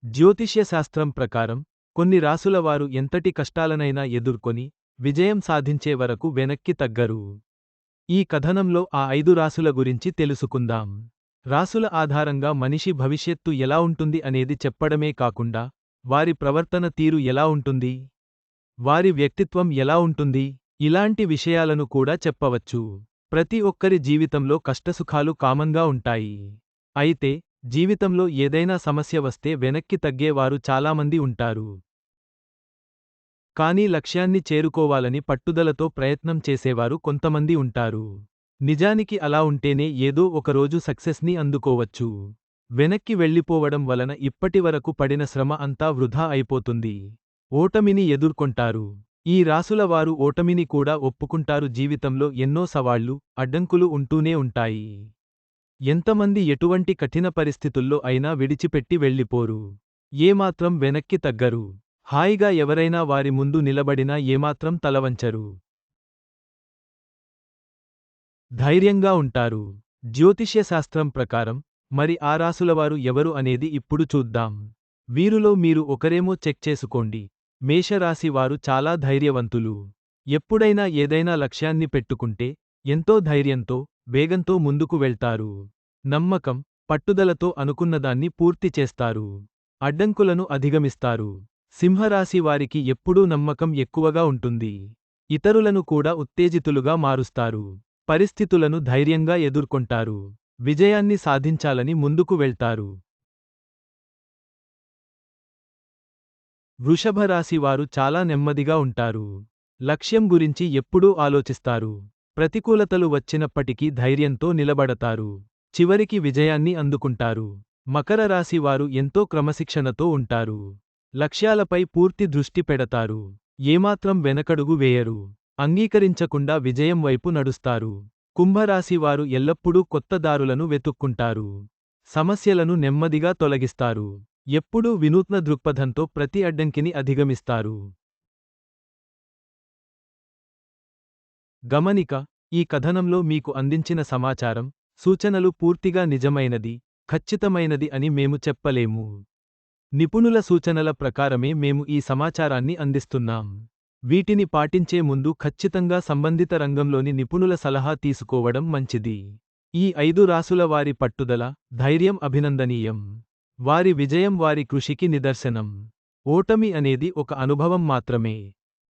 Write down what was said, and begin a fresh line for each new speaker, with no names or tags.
జ్యోతిష్య శాస్త్రం ప్రకారం కొన్ని రాసుల వారు ఎంతటి కష్టాలనైనా ఎదుర్కొని విజయం సాధించే వరకు వెనక్కి తగ్గరు. ఈ కథనంలో ఆ 5 రాసుల గురించి తెలుసుకుందాం. రాసుల ఆధారంగా మనిషి భవిష్యత్తు ఎలా ఉంటుంది అనేది చెప్పడమే కాకుండా, వారి ప్రవర్తన తీరు ఎలా ఉంటుంది, వారి వ్యక్తిత్వం ఎలా ఉంటుంది, ఇలాంటి విషయాలను కూడా చెప్పవచ్చు. ప్రతి ఒక్కరి జీవితంలో కష్టసుఖాలు కామన్గా ఉంటాయి. అయితే జీవితంలో ఏదైనా సమస్య వస్తే వెనక్కి తగ్గేవారు చాలామంది ఉంటారు. కానీ లక్ష్యాన్ని చేరుకోవాలని పట్టుదలతో ప్రయత్నం చేసేవారు కొంతమంది ఉంటారు. నిజానికి అలా ఉంటేనే ఏదో ఒకరోజు సక్సెస్ని అందుకోవచ్చు. వెనక్కి వెళ్ళిపోవడం వలన ఇప్పటివరకు పడిన శ్రమ అంతా వృధా అయిపోతుంది. ఓటమిని ఎదుర్కొంటారు. ఈ రాసుల వారు ఓటమిని కూడా ఒప్పుకుంటారు. జీవితంలో ఎన్నో సవాళ్లు, అడ్డంకులు ఉంటూనే ఉంటాయి. ఎంతమంది ఎటువంటి కఠిన పరిస్థితుల్లో అయినా విడిచిపెట్టి వెళ్ళిపోరు. ఏమాత్రం వెనక్కి తగ్గరు. హాయిగా ఎవరైనా వారి ముందు నిలబడినా ఏమాత్రం తలవంచరు. ధైర్యంగా ఉంటారు. జ్యోతిష్య శాస్త్రం ప్రకారం మరి ఆ రాసులవారు ఎవరు అనేది ఇప్పుడు చూద్దాం. వీరిలో మీరు ఒకరేమో చెక్ చేసుకోండి. మేషరాశి వారు చాలా ధైర్యవంతులు. ఎప్పుడైనా ఏదైనా లక్ష్యాన్ని పెట్టుకుంటే ఎంతో ధైర్యంతో, వేగంతో ముందుకు వెళ్తారు. నమ్మకం, పట్టుదలతో అనుకున్నదాన్ని పూర్తి చేస్తారు. అడ్డంకులను అధిగమిస్తారు. సింహరాశి వారికి ఎప్పుడూ నమ్మకం ఎక్కువగా ఉంటుంది. ఇతరులను కూడా ఉత్తేజితులుగా మారుస్తారు. పరిస్థితులను ధైర్యంగా ఎదుర్కొంటారు. విజయాన్ని సాధించాలని ముందుకు వెళ్తారు. వృషభరాశి వారు చాలా నెమ్మదిగా ఉంటారు. లక్ష్యం గురించి ఎప్పుడూ ఆలోచిస్తారు. ప్రతికూలతలు వచ్చినప్పటికీ ధైర్యంతో నిలబడతారు. చివరికి విజయాన్ని అందుకుంటారు. మకర రాశి వారు ఎంతో క్రమశిక్షణతో ఉంటారు. లక్ష్యాలపై పూర్తి దృష్టి పెడతారు. ఏమాత్రం వెనకడుగు వేయరు. అంగీకరించకుండా విజయం వైపు నడుస్తారు. కుంభరాశి వారు ఎల్లప్పుడూ కొత్త దారులను వెతుక్కుంటారు. సమస్యలను నెమ్మదిగా తొలగిస్తారు. ఎప్పుడూ వినూత్న దృక్పథంతో ప్రతి అడ్డంకిని అధిగమిస్తారు. గమనిక: ఈ కథనంలో మీకు అందించిన సమాచారం, సూచనలు పూర్తిగా నిజమైనది, ఖచ్చితమైనది అని మేము చెప్పలేము. నిపుణుల సూచనల ప్రకారమే మేము ఈ సమాచారాన్ని అందిస్తున్నాం. వీటిని పాటించే ముందు ఖచ్చితంగా సంబంధిత రంగంలోని నిపుణుల సలహా తీసుకోవడం మంచిది. ఈ 5 రాసుల వారి పట్టుదల, ధైర్యం అభినందనీయం. వారి విజయం వారి కృషికి నిదర్శనం. ఓటమి అనేది ఒక అనుభవం మాత్రమే.